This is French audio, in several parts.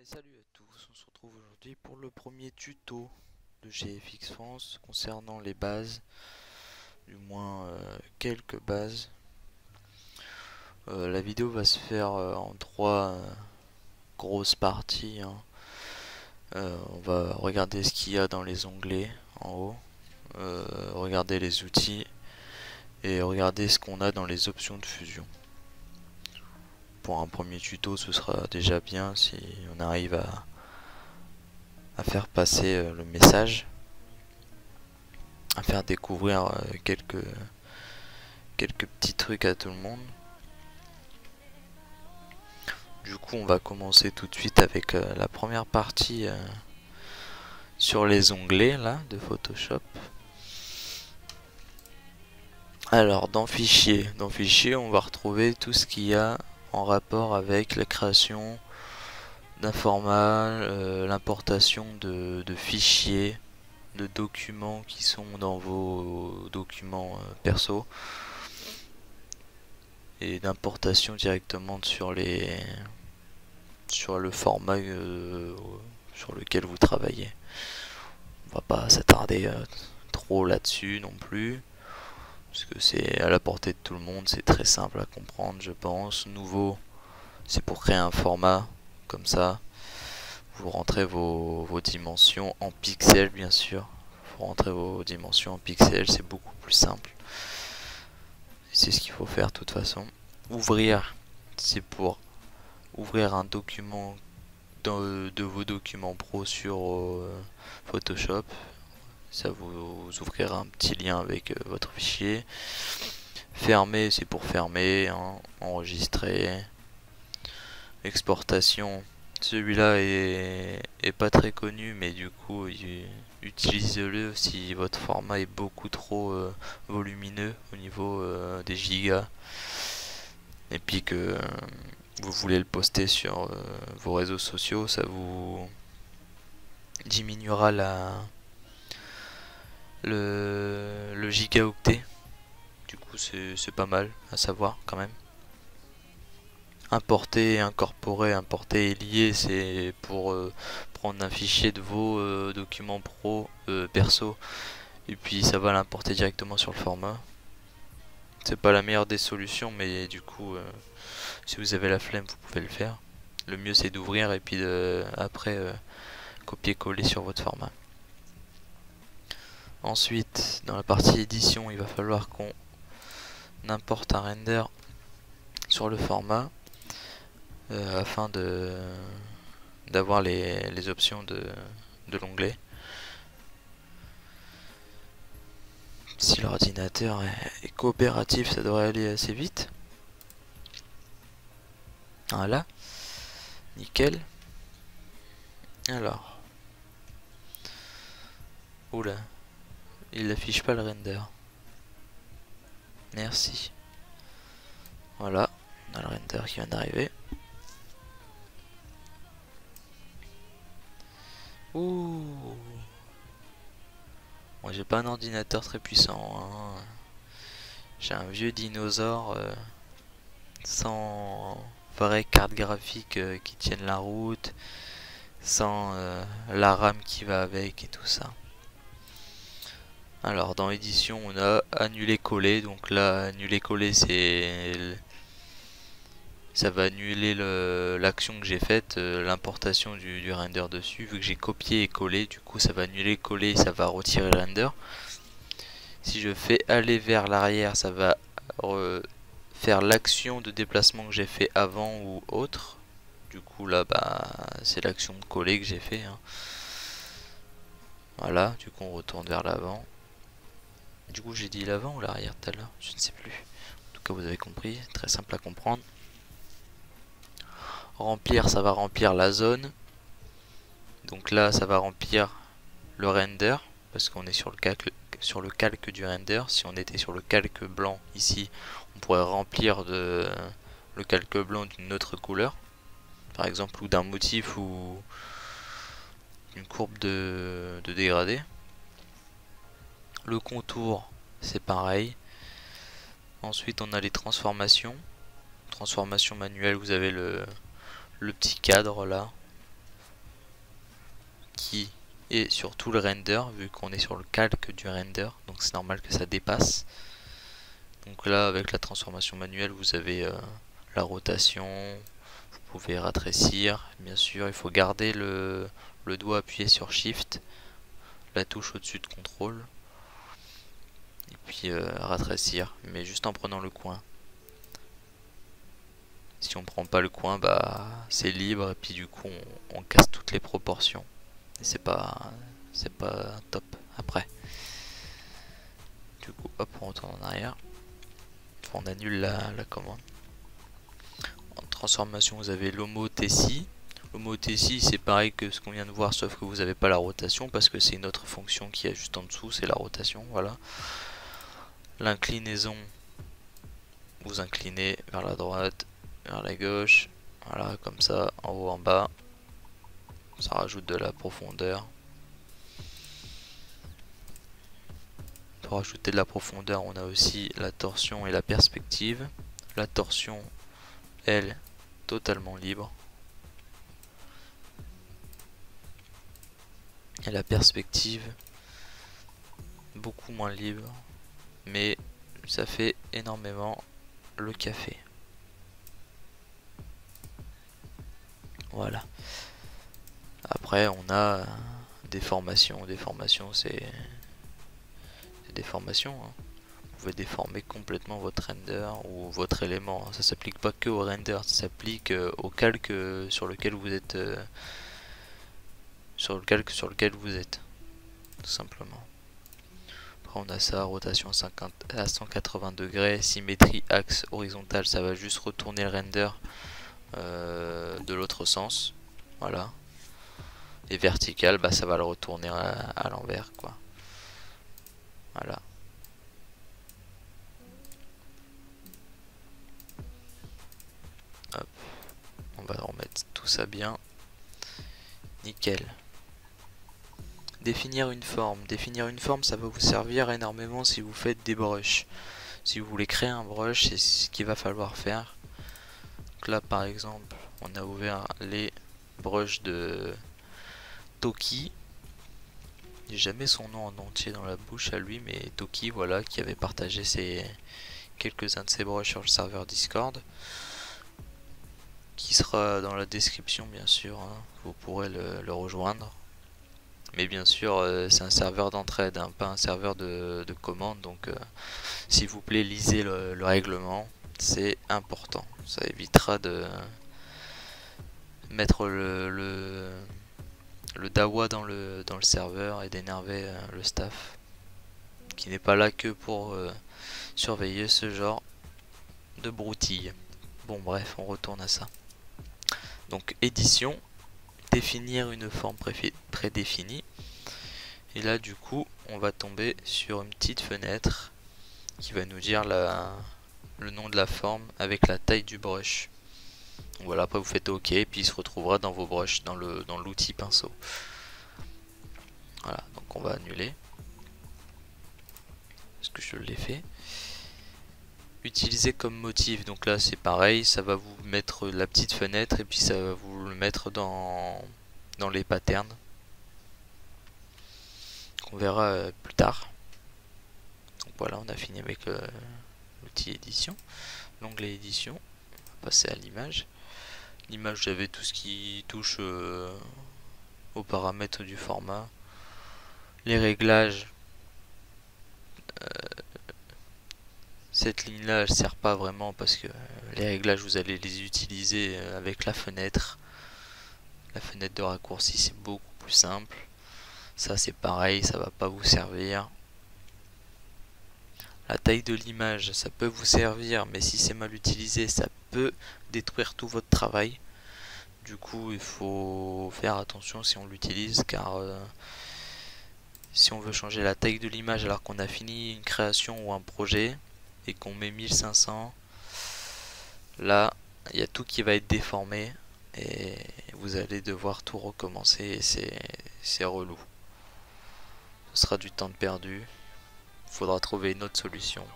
Et salut à tous, on se retrouve aujourd'hui pour le premier tuto de GFX France concernant les bases, du moins quelques bases. La vidéo va se faire en trois grosses parties, hein. On va regarder ce qu'il y a dans les onglets en haut, regarder les outils et regarder ce qu'on a dans les options de fusion. Pour un premier tuto, ce sera déjà bien si on arrive à faire passer le message, à faire découvrir quelques petits trucs à tout le monde. Du coup, on va commencer tout de suite avec la première partie sur les onglets là de Photoshop. Alors, dans fichier, on va retrouver tout ce qu'il y a en rapport avec la création d'un format, l'importation de fichiers, de documents qui sont dans vos documents perso, et d'importation directement sur le format sur lequel vous travaillez. On va pas s'attarder trop là-dessus non plus, parce que c'est à la portée de tout le monde, c'est très simple à comprendre, je pense. Nouveau, c'est pour créer un format comme ça. Vous rentrez vos dimensions en pixels, bien sûr. Vous rentrez vos dimensions en pixels, c'est beaucoup plus simple. C'est ce qu'il faut faire de toute façon. Ouvrir, c'est pour ouvrir un document de vos documents pro sur Photoshop. Ça vous ouvrira un petit lien avec votre fichier. Fermer, c'est pour fermer, hein, enregistrer. Exportation, celui-là est pas très connu, mais du coup utilisez-le si votre format est beaucoup trop volumineux au niveau des gigas, et puis que vous voulez le poster sur vos réseaux sociaux. Ça vous diminuera le gigaoctet. Du coup c'est pas mal à savoir quand même. Importer, incorporer, importer et lier, c'est pour prendre un fichier de vos documents pro perso, et puis ça va l'importer directement sur le format. C'est pas la meilleure des solutions, mais du coup si vous avez la flemme, vous pouvez le faire. Le mieux c'est d'ouvrir et puis après copier-coller sur votre format. Ensuite, dans la partie édition, il va falloir qu'on importe un render sur le format afin d'avoir les options de l'onglet. Si l'ordinateur est coopératif, ça devrait aller assez vite. Voilà, nickel. Alors, oula, il n'affiche pas le render. Merci. Voilà, on a le render qui vient d'arriver. Ouh. Moi j'ai pas un ordinateur très puissant, hein. J'ai un vieux dinosaure sans vraie carte graphique qui tienne la route, sans la RAM qui va avec et tout ça. Alors dans l'édition on a annuler coller, donc là annuler coller ça va annuler l'action que j'ai faite, l'importation du render dessus. Vu que j'ai copié et collé, du coup ça va annuler coller et ça va retirer le render. Si je fais aller vers l'arrière, ça va faire l'action de déplacement que j'ai fait avant ou autre. Du coup là bah c'est l'action de coller que j'ai fait, hein. Voilà, du coup on retourne vers l'avant. Du coup j'ai dit l'avant ou l'arrière tout à l'heure, je ne sais plus. En tout cas vous avez compris, très simple à comprendre. Remplir, ça va remplir la zone. Donc là ça va remplir le render, parce qu'on est sur le calque du render. Si on était sur le calque blanc ici, on pourrait remplir le calque blanc d'une autre couleur, par exemple, ou d'un motif ou d'une courbe de dégradé. Le contour, c'est pareil. Ensuite on a les transformations. Transformation manuelle, vous avez le petit cadre là. qui est sur tout le render, vu qu'on est sur le calque du render, donc c'est normal que ça dépasse. Donc là, avec la transformation manuelle, vous avez la rotation, vous pouvez rétrécir, bien sûr, il faut garder le doigt appuyé sur Shift, la touche au-dessus de contrôle, et puis rétrécir, mais juste en prenant le coin. Si on prend pas le coin, bah c'est libre, et puis du coup on casse toutes les proportions. Et c'est pas top après. Du coup, hop, on retourne en arrière. On annule la commande. En transformation, vous avez l'homothétie. L'homothétie, c'est pareil que ce qu'on vient de voir, sauf que vous n'avez pas la rotation, parce que c'est une autre fonction qui est juste en dessous, c'est la rotation, voilà. L'inclinaison, vous inclinez vers la droite, vers la gauche, voilà, comme ça, en haut, en bas. Ça rajoute de la profondeur. Pour rajouter de la profondeur, on a aussi la torsion et la perspective. La torsion, elle, totalement libre. Et la perspective, beaucoup moins libre, mais ça fait énormément le café. Voilà. Après, on a des formations. Des formations, c'est des formations. Hein. Vous pouvez déformer complètement votre render ou votre élément. Ça s'applique pas que au render, ça s'applique au calque sur lequel vous êtes. Sur le calque sur lequel vous êtes, tout simplement. Après, on a ça, rotation à 180 degrés, symétrie axe horizontal, ça va juste retourner le render de l'autre sens. Voilà. Et vertical, bah ça va le retourner à l'envers, quoi. Voilà. Hop. On va remettre tout ça bien. Nickel. Définir une forme. Définir une forme, ça va vous servir énormément si vous faites des brushes. Si vous voulez créer un brush, c'est ce qu'il va falloir faire. Donc là, par exemple, on a ouvert les brushes de Toki. J'ai jamais son nom en entier dans la bouche à lui, mais Toki, voilà, qui avait partagé quelques-uns de ses brushes sur le serveur Discord, qui sera dans la description, bien sûr, hein, vous pourrez le rejoindre. Mais bien sûr, c'est un serveur d'entraide, hein, pas un serveur de commande, donc s'il vous plaît, lisez le règlement, c'est important. Ça évitera de mettre le dawa dans le serveur et d'énerver le staff, qui n'est pas là que pour surveiller ce genre de broutilles. Bon bref, on retourne à ça. Donc édition, définir une forme prédéfinie. Et là du coup, on va tomber sur une petite fenêtre qui va nous dire le nom de la forme avec la taille du brush. Donc voilà, après vous faites OK et puis il se retrouvera dans vos brushes, dans l'outil pinceau. Voilà, donc on va annuler. Est-ce que je l'ai fait? Utiliser comme motif, donc là c'est pareil, ça va vous mettre la petite fenêtre et puis ça va vous le mettre dans les patterns. On verra plus tard. Donc voilà, on a fini avec l'outil édition. L'onglet édition, on va passer à l'image. L'image, j'avais tout ce qui touche aux paramètres du format. Les réglages. Cette ligne là elle sert pas vraiment parce que les réglages vous allez les utiliser avec la fenêtre de raccourci, c'est beaucoup plus simple. Ça c'est pareil, ça va pas vous servir. La taille de l'image, ça peut vous servir, mais si c'est mal utilisé, ça peut détruire tout votre travail. Du coup il faut faire attention si on l'utilise, car si on veut changer la taille de l'image alors qu'on a fini une création ou un projet et qu'on met 1500, là il y a tout qui va être déformé et vous allez devoir tout recommencer et c'est relou. Ce sera du temps de perdu. Il faudra trouver une autre solution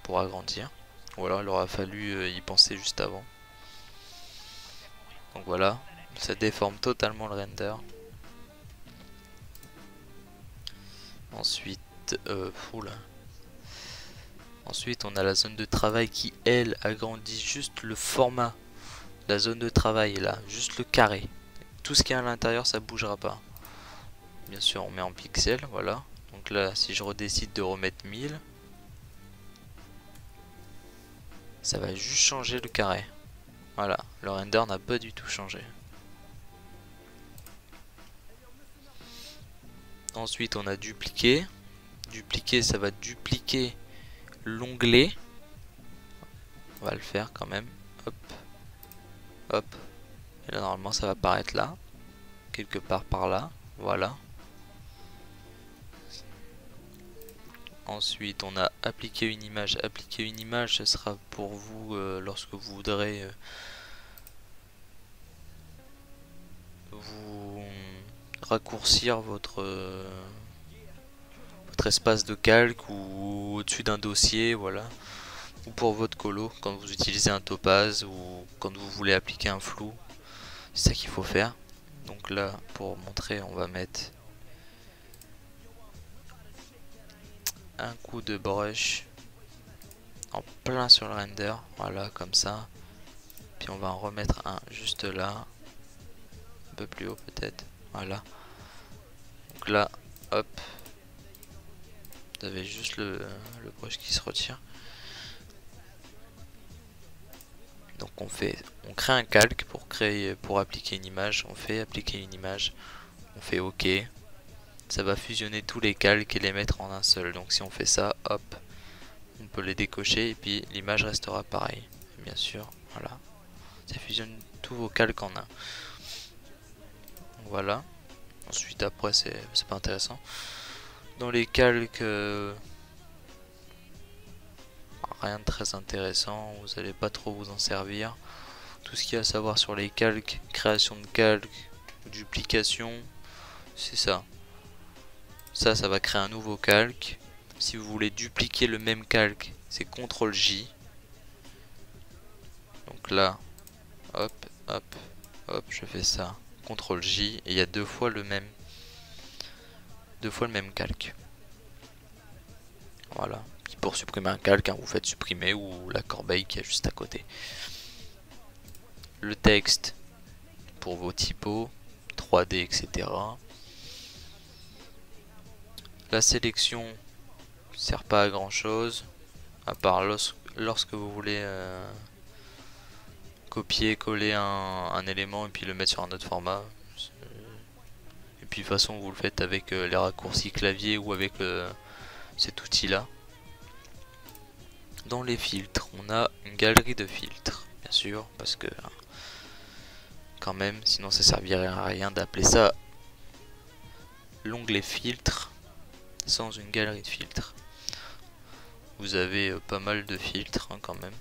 pour agrandir, ou alors il aura fallu y penser juste avant. Donc voilà, ça déforme totalement le render. Ensuite, oula. Ensuite, on a la zone de travail qui, elle, agrandit juste le format de la zone de travail, là, juste le carré. Tout ce qui est à l'intérieur, ça bougera pas. Bien sûr, on met en pixels, voilà. Donc là, si je redécide de remettre 1000, ça va juste changer le carré. Voilà, le render n'a pas du tout changé. Ensuite, on a dupliquer. Dupliquer, ça va dupliquer l'onglet. On va le faire quand même. Hop, hop. Et là, normalement, ça va apparaître là. Quelque part par là. Voilà. Ensuite, on a appliquer une image. Appliquer une image, ce sera pour vous lorsque vous voudrez vous raccourcir votre espace de calque ou au-dessus d'un dossier, voilà. Ou pour votre colo, quand vous utilisez un topaz ou quand vous voulez appliquer un flou. C'est ça qu'il faut faire. Donc là, pour montrer, on va mettre un coup de brush en plein sur le render, voilà, comme ça. Puis on va en remettre un juste là, un peu plus haut peut-être, voilà. Donc là, hop, vous avez juste le brush qui se retire. Donc on crée un calque pour appliquer une image. On fait appliquer une image, on fait OK. Ça va fusionner tous les calques et les mettre en un seul. Donc si on fait ça, hop, on peut les décocher et puis l'image restera pareil. Bien sûr, voilà. Ça fusionne tous vos calques en un. Voilà. Ensuite après c'est pas intéressant. Dans les calques, rien de très intéressant. Vous n'allez pas trop vous en servir. Tout ce qu'il y a à savoir sur les calques, création de calques, duplication, c'est ça. Ça va créer un nouveau calque. Si vous voulez dupliquer le même calque, c'est CTRL J. Donc là, hop, hop, hop, je fais ça. CTRL J et il y a deux fois le même calque. Voilà. Puis pour supprimer un calque, hein, vous faites supprimer ou la corbeille qui est juste à côté. Le texte pour vos typos, 3D, etc. La sélection sert pas à grand chose, à part lorsque vous voulez copier, coller un élément et puis le mettre sur un autre format. Et puis de toute façon vous le faites avec les raccourcis clavier ou avec cet outil là. Dans les filtres, on a une galerie de filtres, bien sûr, parce que quand même, sinon ça servirait à rien d'appeler ça l'onglet filtre sans une galerie de filtres. Vous avez pas mal de filtres hein, quand même.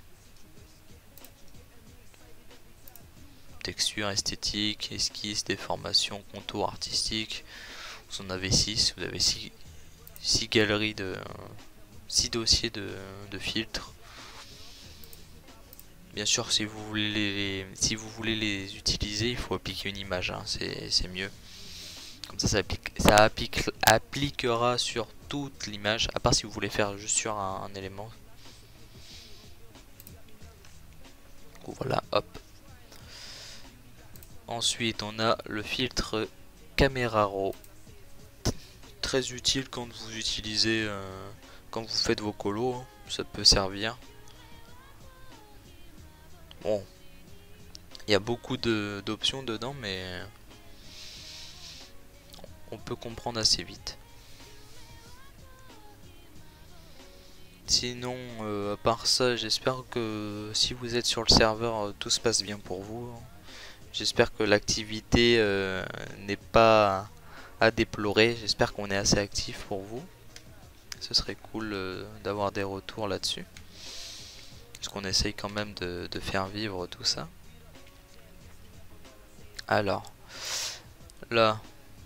Texture, esthétique, esquisse, déformation, contour artistique. Vous en avez 6, vous avez 6 galeries de 6 dossiers de filtres. Bien sûr, si vous voulez les utiliser, il faut appliquer une image, hein, c'est mieux. Comme ça appliquera sur toute l'image, à part si vous voulez faire juste sur un élément. Donc voilà, hop. Ensuite, on a le filtre Camera Raw. Très utile quand vous utilisez, quand vous faites vos colos, hein, ça peut servir. Bon, il y a beaucoup d'options dedans, mais on peut comprendre assez vite. Sinon, à part ça, j'espère que si vous êtes sur le serveur, tout se passe bien pour vous. J'espère que l'activité n'est pas à déplorer. J'espère qu'on est assez actif pour vous. Ce serait cool d'avoir des retours là-dessus. Parce qu'on essaye quand même de faire vivre tout ça. Alors, là,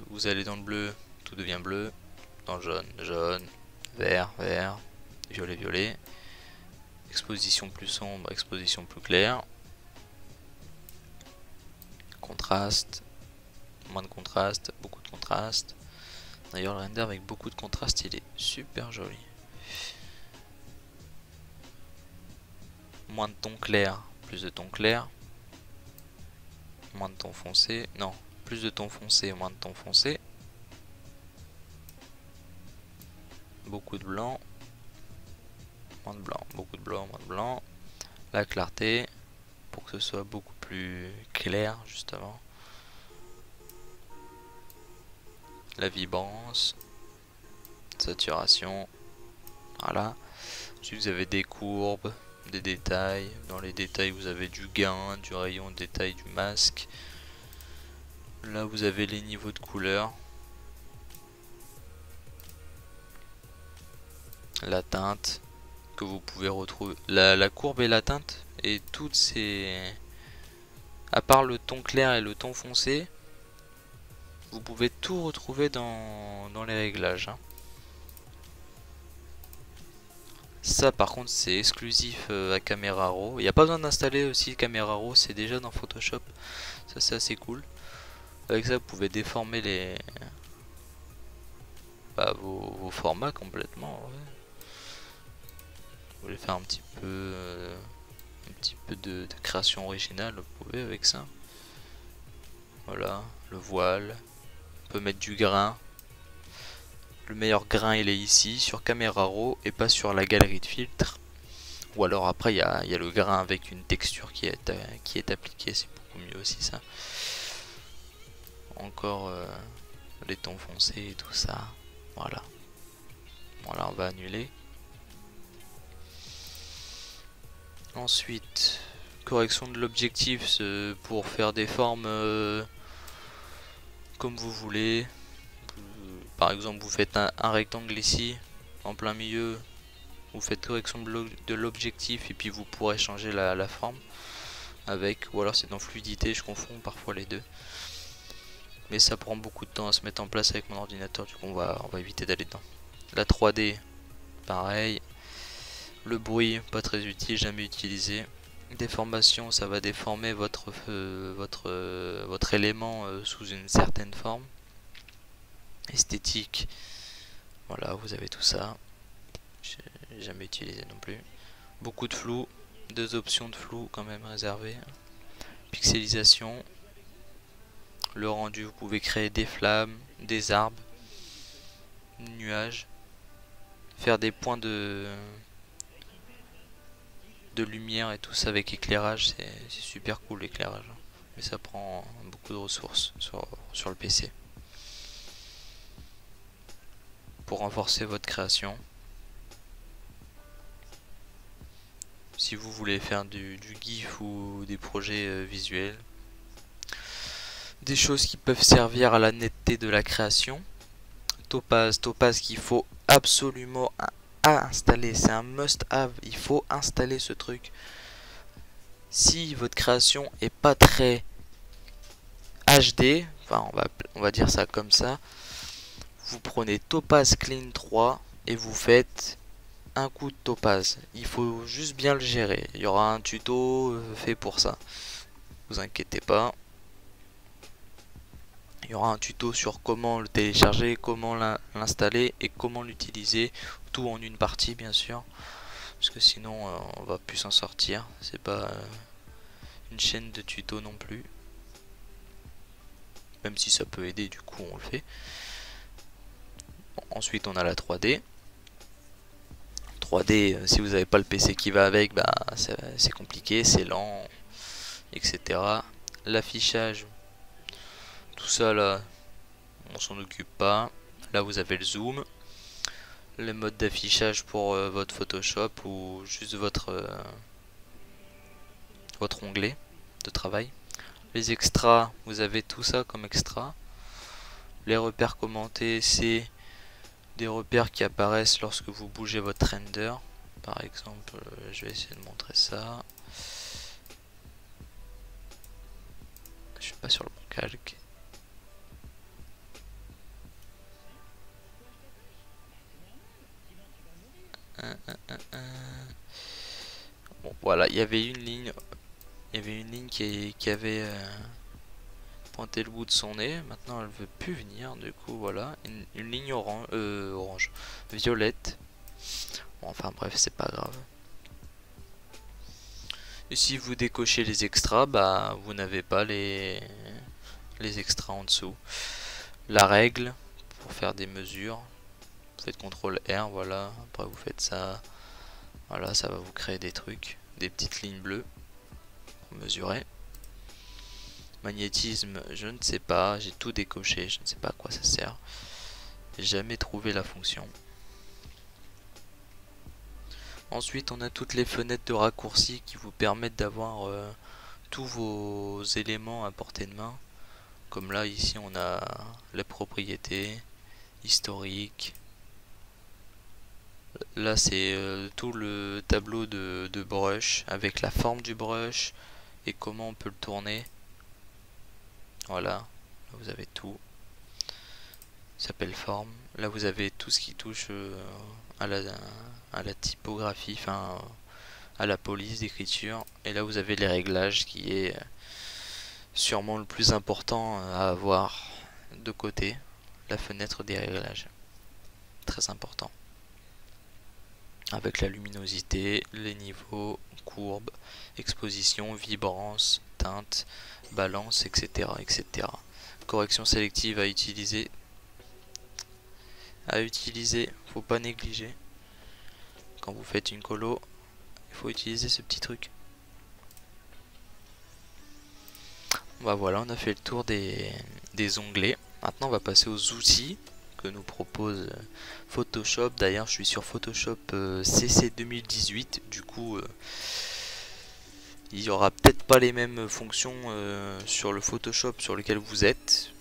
vous allez dans le bleu, tout devient bleu. Dans le jaune, jaune. Vert, vert. Violet, violet. Exposition plus sombre, exposition plus claire. Contraste. Moins de contraste, beaucoup de contraste. D'ailleurs le render avec beaucoup de contraste il est super joli. Moins de ton clair, plus de ton clair. Moins de ton foncé, non, plus de ton foncé, moins de ton foncé. Beaucoup de blanc, moins de blanc, beaucoup de blanc, moins de blanc. La clarté, pour que ce soit beaucoup plus clair justement. La vibrance, saturation, voilà. Ensuite vous avez des courbes, des détails. Dans les détails vous avez du gain, du rayon de détail du masque. Là vous avez les niveaux de couleur. La teinte que vous pouvez retrouver. La courbe et la teinte et toutes ces... À part le ton clair et le ton foncé, vous pouvez tout retrouver dans les réglages. Hein. Ça par contre c'est exclusif à Camera Raw. Il n'y a pas besoin d'installer aussi Camera Raw, c'est déjà dans Photoshop. Ça c'est assez cool. Avec ça vous pouvez déformer vos formats complètement. Ouais. Vous voulez faire un petit peu de création originale, vous pouvez avec ça. Voilà, le voile. On peut mettre du grain. Le meilleur grain il est ici sur Camera Raw et pas sur la galerie de filtres. Ou alors après il y a le grain avec une texture qui est appliquée, c'est beaucoup mieux aussi ça. Encore les tons foncés et tout ça. Voilà. Voilà, on va annuler. Ensuite, correction de l'objectif pour faire des formes comme vous voulez. Par exemple, vous faites un rectangle ici, en plein milieu. Vous faites correction de l'objectif et puis vous pourrez changer la forme avec. Ou alors c'est dans fluidité, je confonds parfois les deux. Mais ça prend beaucoup de temps à se mettre en place avec mon ordinateur, du coup on va éviter d'aller dedans. La 3D, pareil. Le bruit, pas très utile, jamais utilisé. Déformation, ça va déformer votre élément sous une certaine forme. Esthétique, voilà, vous avez tout ça. J'ai jamais utilisé non plus. Beaucoup de flou, 2 options de flou quand même réservées. Pixelisation, le rendu, vous pouvez créer des flammes, des arbres, nuages, faire des points de lumière et tout ça avec éclairage, c'est super cool l'éclairage, mais ça prend beaucoup de ressources sur le PC. Pour renforcer votre création, si vous voulez faire du GIF ou des projets visuels, des choses qui peuvent servir à la netteté de la création. Topaz qu'il faut absolument installer, c'est un must have, il faut installer ce truc. Si votre création est pas très HD, enfin on va dire ça comme ça, vous prenez Topaz Clean 3 et vous faites un coup de Topaz. Il faut juste bien le gérer, il y aura un tuto fait pour ça, vous inquiétez pas. Il y aura un tuto sur comment le télécharger, comment l'installer et comment l'utiliser, tout en une partie bien sûr, parce que sinon on va plus s'en sortir, c'est pas une chaîne de tutos non plus, même si ça peut aider, du coup on le fait. Ensuite on a la 3D. 3D, si vous n'avez pas le PC qui va avec, bah c'est compliqué, c'est lent, etc. L'affichage, tout ça là, on s'en occupe pas. Là vous avez le zoom, le mode d'affichage pour votre Photoshop ou juste votre onglet de travail. Les extras, vous avez tout ça comme extra. Les repères commentés, c'est des repères qui apparaissent lorsque vous bougez votre render. Par exemple, je vais essayer de montrer ça. Je suis pas sur le bon calque. Bon, voilà, il y avait une ligne qui avait pointer le bout de son nez. Maintenant elle veut plus venir, du coup voilà, une ligne orange, violette. Bon, enfin bref, c'est pas grave. Et si vous décochez les extras, bah vous n'avez pas les extras en dessous. La règle pour faire des mesures, vous faites CTRL R, voilà, après vous faites ça, voilà, ça va vous créer des trucs, des petites lignes bleues pour mesurer. Magnétisme, je ne sais pas, j'ai tout décoché, je ne sais pas à quoi ça sert. J'ai jamais trouvé la fonction. Ensuite, on a toutes les fenêtres de raccourci qui vous permettent d'avoir tous vos éléments à portée de main. Comme là, ici, on a la propriété, historique. Là, c'est tout le tableau de brush avec la forme du brush et comment on peut le tourner. Voilà, là, vous avez tout. Ça s'appelle forme. Là, vous avez tout ce qui touche à la typographie, enfin à la police d'écriture. Et là, vous avez les réglages qui est sûrement le plus important à avoir de côté. La fenêtre des réglages. Très important. Avec la luminosité, les niveaux, courbes, exposition, vibrance, teinte, balance, etc. etc. Correction sélective à utiliser. Faut pas négliger. Quand vous faites une colo, il faut utiliser ce petit truc. Bah voilà, on a fait le tour des onglets. Maintenant on va passer aux outils que nous propose Photoshop. D'ailleurs je suis sur Photoshop CC 2018. Du coup il y aura peut-être pas les mêmes fonctions sur le Photoshop sur lequel vous êtes.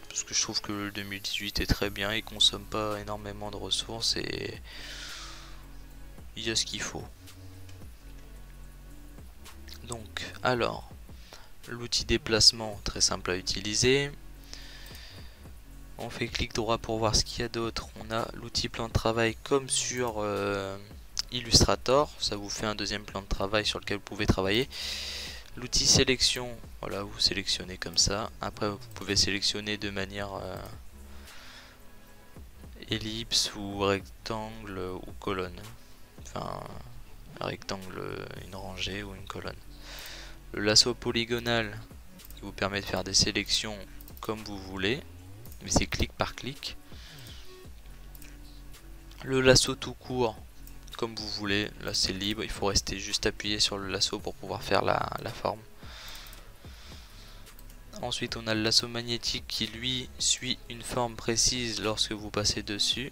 Parce que je trouve que le 2018 est très bien, il consomme pas énormément de ressources et il y a ce qu'il faut. Donc, alors, l'outil déplacement, très simple à utiliser. On fait clic droit pour voir ce qu'il y a d'autre. On a l'outil plan de travail comme sur Illustrator. Ça vous fait un deuxième plan de travail sur lequel vous pouvez travailler. L'outil sélection, voilà, vous sélectionnez comme ça. Après, vous pouvez sélectionner de manière ellipse ou rectangle ou colonne. Enfin, un rectangle, une rangée ou une colonne. Le lasso polygonal qui vous permet de faire des sélections comme vous voulez, mais c'est clic par clic. Le lasso tout court, comme vous voulez, là c'est libre, il faut rester juste appuyé sur le lasso pour pouvoir faire la forme. Ensuite on a le lasso magnétique qui lui suit une forme précise lorsque vous passez dessus.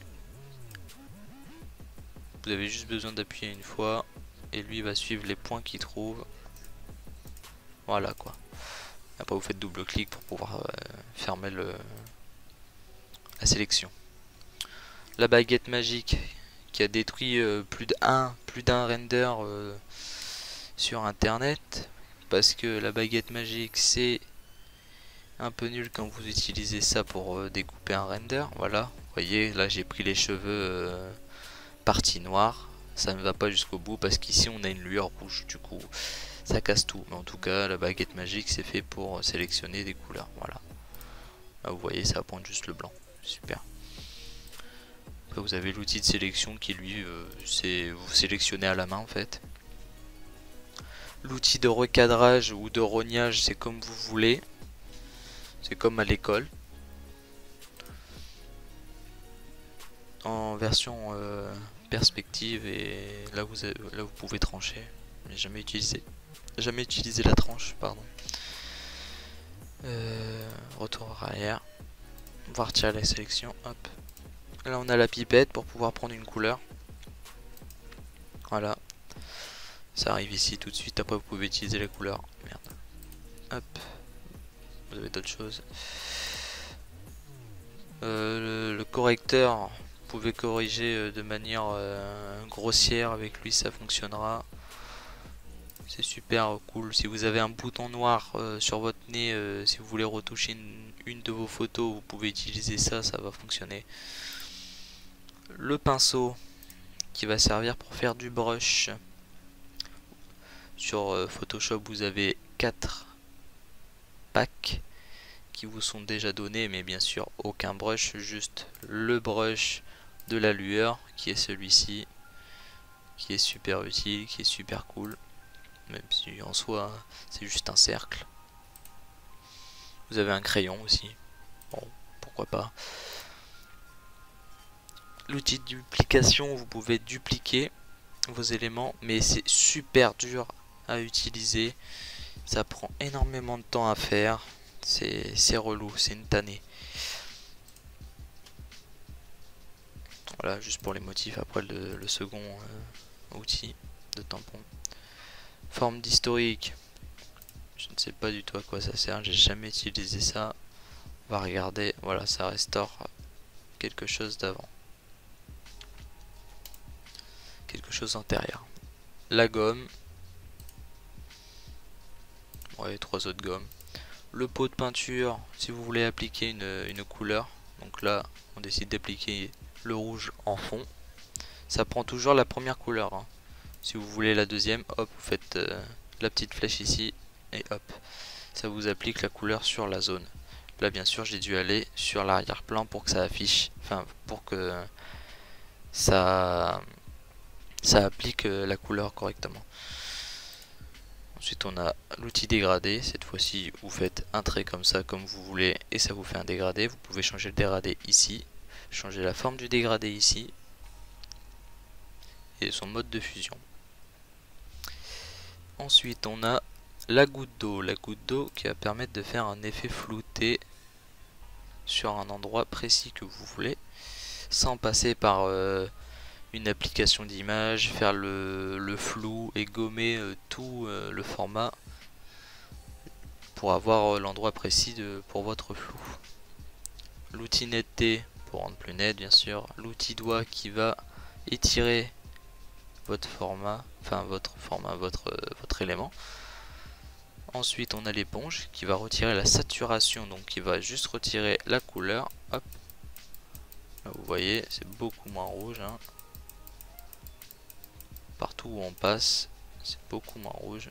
Vous avez juste besoin d'appuyer une fois et lui va suivre les points qu'il trouve. Voilà quoi. Après vous faites double clic pour pouvoir fermer la sélection. La baguette magique qui a détruit plus d'un render sur internet, parce que la baguette magique c'est un peu nul quand vous utilisez ça pour découper un render. Voilà, vous voyez là j'ai pris les cheveux partie noire, ça ne va pas jusqu'au bout parce qu'ici on a une lueur rouge, du coup ça casse tout. Mais en tout cas la baguette magique c'est fait pour sélectionner des couleurs. Voilà, là vous voyez ça va prendre juste le blanc, super. Après vous avez l'outil de sélection qui lui c'est vous sélectionnez à la main en fait. L'outil de recadrage ou de rognage c'est comme vous voulez, c'est comme à l'école. En version perspective, et là vous pouvez trancher. J'ai jamais utilisé la tranche, pardon. Retour arrière, on va retirer la sélection, hop. Là on a la pipette pour pouvoir prendre une couleur. Voilà, ça arrive ici tout de suite. Après vous pouvez utiliser la couleur. Merde. Hop, vous avez d'autres choses. Le correcteur, vous pouvez corriger de manière grossière avec lui, ça fonctionnera. C'est super cool. Si vous avez un bouton noir sur votre nez, si vous voulez retoucher une de vos photos, vous pouvez utiliser ça, ça va fonctionner. Le pinceau qui va servir pour faire du brush. Sur Photoshop vous avez 4 packs qui vous sont déjà donnés, mais bien sûr aucun brush, juste le brush de la lueur qui est celui-ci, qui est super utile, qui est super cool, même si en soi c'est juste un cercle. Vous avez un crayon aussi, bon pourquoi pas. L'outil de duplication, vous pouvez dupliquer vos éléments, mais c'est super dur à utiliser, ça prend énormément de temps à faire, c'est relou, c'est une tannée. Voilà, juste pour les motifs. Après le second outil de tampon. Forme d'historique. Je ne sais pas du tout à quoi ça sert, j'ai jamais utilisé ça. On va regarder, voilà, ça restaure quelque chose d'avant. Quelque chose antérieur. La gomme. Ouais, 3 autres gommes. Le pot de peinture, si vous voulez appliquer une couleur. Donc là, on décide d'appliquer le rouge en fond. Ça prend toujours la première couleur, hein. Si vous voulez la deuxième, hop, vous faites la petite flèche ici et hop, ça vous applique la couleur sur la zone. Là bien sûr j'ai dû aller sur l'arrière-plan pour que ça affiche, enfin pour que ça applique la couleur correctement. Ensuite on a l'outil dégradé, cette fois-ci vous faites un trait comme ça comme vous voulez et ça vous fait un dégradé. Vous pouvez changer le dégradé ici, changer la forme du dégradé ici et son mode de fusion. Ensuite on a la goutte d'eau qui va permettre de faire un effet flouté sur un endroit précis que vous voulez, sans passer par une application d'image, faire le flou et gommer tout le format pour avoir l'endroit précis pour votre flou. L'outil netteté pour rendre plus net bien sûr, l'outil doigt qui va étirer votre format, enfin votre élément. Ensuite on a l'éponge qui va retirer la saturation, donc qui va juste retirer la couleur. Hop. Là, vous voyez c'est beaucoup moins rouge, hein. Partout où on passe c'est beaucoup moins rouge.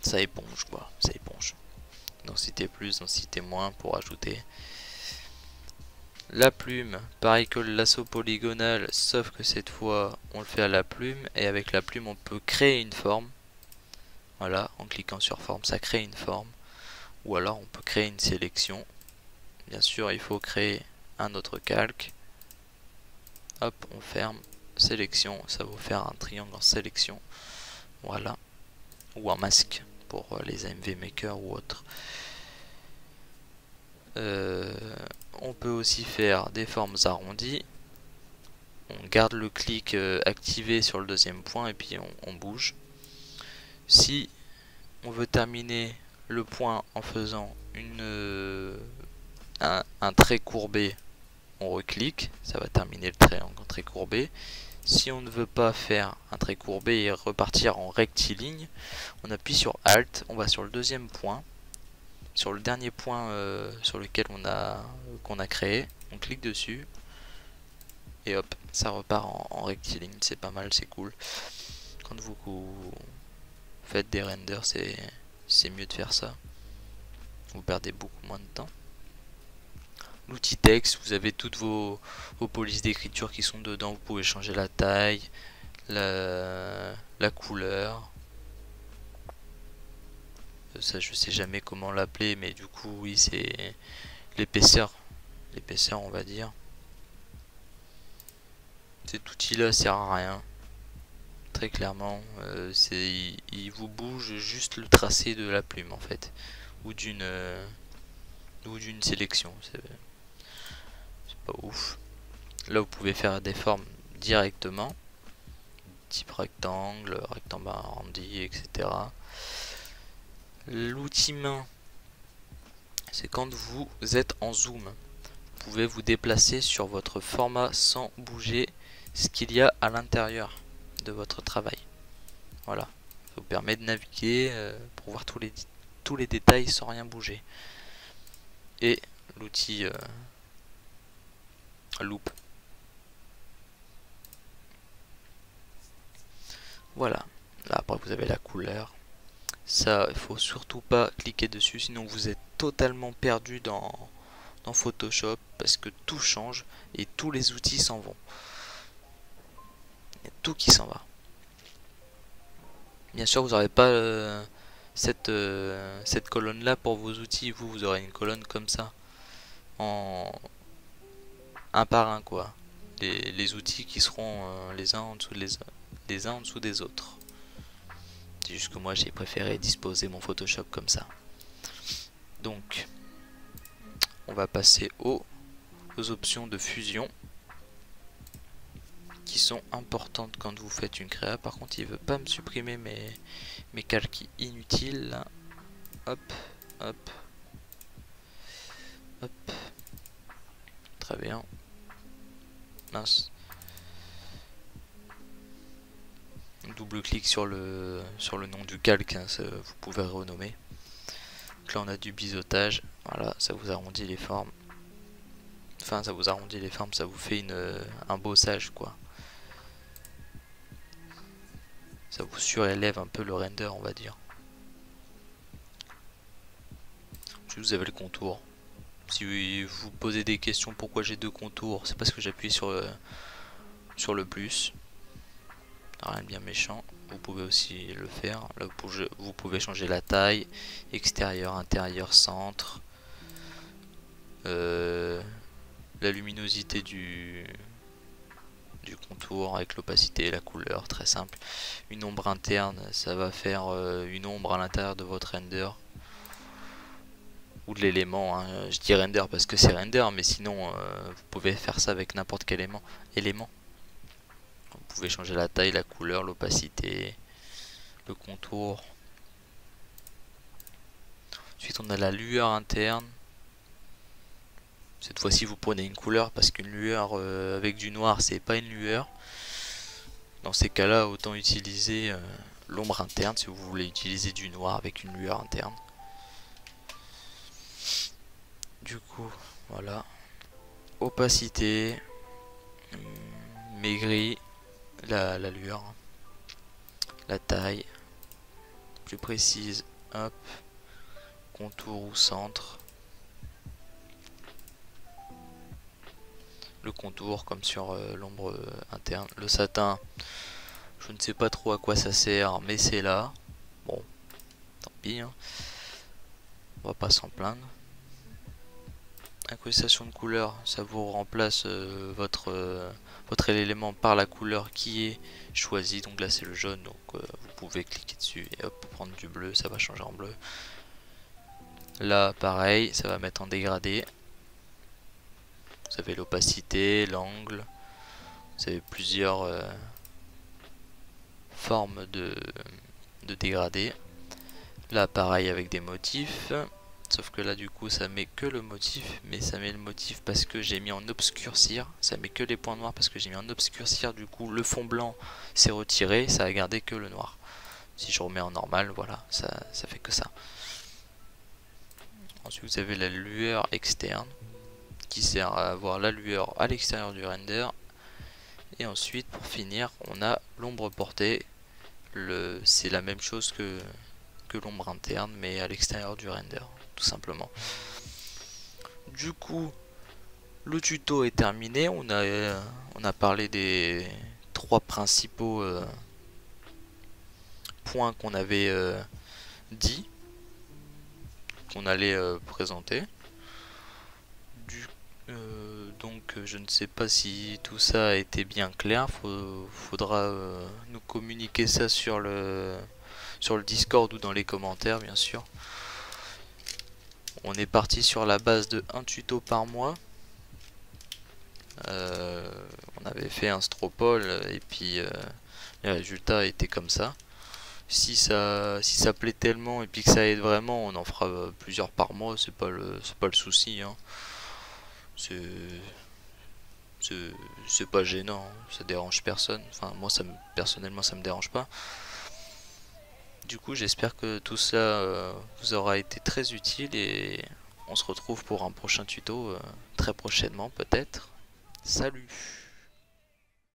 Ça éponge quoi, ça éponge. Densité plus, densité moins pour ajouter. La plume, pareil que le lasso polygonal, sauf que cette fois on le fait à la plume, et avec la plume on peut créer une forme. Voilà, en cliquant sur forme ça crée une forme, ou alors on peut créer une sélection. Bien sûr il faut créer un autre calque. Hop, on ferme, sélection, ça va vous faire un triangle en sélection. Voilà, ou un masque pour les AMV Maker ou autres. On peut aussi faire des formes arrondies. On garde le clic activé sur le deuxième point et puis on bouge. Si on veut terminer le point en faisant un trait courbé, on reclique, ça va terminer le trait en trait courbé. Si on ne veut pas faire un trait courbé et repartir en rectiligne, on appuie sur Alt, on va sur le deuxième point, sur le dernier point sur lequel qu'on a créé, on clique dessus et hop, ça repart en rectiligne. C'est pas mal, c'est cool. Quand vous faites des renders, c'est mieux de faire ça. Vous perdez beaucoup moins de temps. L'outil texte, vous avez toutes vos polices d'écriture qui sont dedans. Vous pouvez changer la taille, la couleur. Ça je sais jamais comment l'appeler, mais du coup oui c'est l'épaisseur on va dire. Cet outil là sert à rien, très clairement. Il vous bouge juste le tracé de la plume en fait, ou d'une sélection. C'est pas ouf. Là vous pouvez faire des formes directement, type rectangle, rectangle arrondi, etc. L'outil main, c'est quand vous êtes en zoom. Vous pouvez vous déplacer sur votre format sans bouger ce qu'il y a à l'intérieur de votre travail. Voilà, ça vous permet de naviguer pour voir tous les détails sans rien bouger. Et l'outil loupe. Voilà, là après vous avez la couleur. Ça, il faut surtout pas cliquer dessus, sinon vous êtes totalement perdu dans Photoshop parce que tout change et tous les outils s'en vont. Il y a tout qui s'en va. Bien sûr, vous n'aurez pas cette colonne là pour vos outils. Vous aurez une colonne comme ça, en un par un quoi. Les outils qui seront les uns en dessous les uns en dessous des autres. C'est juste que moi j'ai préféré disposer mon Photoshop comme ça. Donc, on va passer aux options de fusion qui sont importantes quand vous faites une créa. Par contre, il veut pas me supprimer mes calques inutiles. Là. Hop, hop, hop. Très bien. Mince. Double-clic sur le nom du calque, hein, ça, vous pouvez renommer. Donc là, on a du biseautage. Voilà, ça vous arrondit les formes. Enfin, ça vous arrondit les formes, ça vous fait un bossage, quoi. Ça vous surélève un peu le render, on va dire. Ensuite, vous avez le contour. Si vous posez des questions pourquoi j'ai deux contours, c'est parce que j'appuie sur le plus. Rien de bien méchant. Vous pouvez aussi le faire. Là, vous pouvez changer la taille, extérieur, intérieur, centre. La luminosité du contour avec l'opacité et la couleur, très simple. Une ombre interne, ça va faire une ombre à l'intérieur de votre render ou de l'élément, hein. Je dis render parce que c'est render, mais sinon vous pouvez faire ça avec n'importe quel élément. Vous pouvez changer la taille, la couleur, l'opacité, le contour. Ensuite on a la lueur interne. Cette fois-ci vous prenez une couleur parce qu'une lueur avec du noir c'est pas une lueur. Dans ces cas-là autant utiliser l'ombre interne si vous voulez utiliser du noir avec une lueur interne. Du coup voilà. Opacité, maigri, la lueur, la taille, plus précise, hop, contour ou centre. Le contour comme sur l'ombre interne. Le satin, je ne sais pas trop à quoi ça sert, mais c'est là. Bon, tant pis, hein. On va pas s'en plaindre. Incrustation de couleur, ça vous remplace votre élément par la couleur qui est choisie. Donc là c'est le jaune, donc vous pouvez cliquer dessus et hop, prendre du bleu, ça va changer en bleu. Là pareil, ça va mettre en dégradé. Vous avez l'opacité, l'angle, vous avez plusieurs formes de dégradé. Là pareil avec des motifs, sauf que là du coup ça met que le motif, mais ça met le motif parce que j'ai mis en obscurcir, ça met que les points noirs parce que j'ai mis en obscurcir, du coup le fond blanc s'est retiré, ça a gardé que le noir. Si je remets en normal, voilà, ça fait que ça. Ensuite vous avez la lueur externe qui sert à avoir la lueur à l'extérieur du render. Et ensuite pour finir on a l'ombre portée. C'est la même chose que l'ombre interne mais à l'extérieur du render tout simplement. Du coup le tuto est terminé. On a parlé des trois principaux points qu'on avait dit qu'on allait présenter. Donc je ne sais pas si tout ça a été bien clair. Faudra nous communiquer ça sur le Discord ou dans les commentaires bien sûr. On est parti sur la base de un tuto par mois. On avait fait un stropole et puis les résultats étaient comme ça. Si ça plaît tellement et puis que ça aide vraiment, on en fera plusieurs par mois, c'est pas le souci, hein. C'est pas gênant, hein. Ça dérange personne. Enfin moi personnellement ça me dérange pas. Du coup j'espère que tout ça vous aura été très utile et on se retrouve pour un prochain tuto très prochainement peut-être. Salut!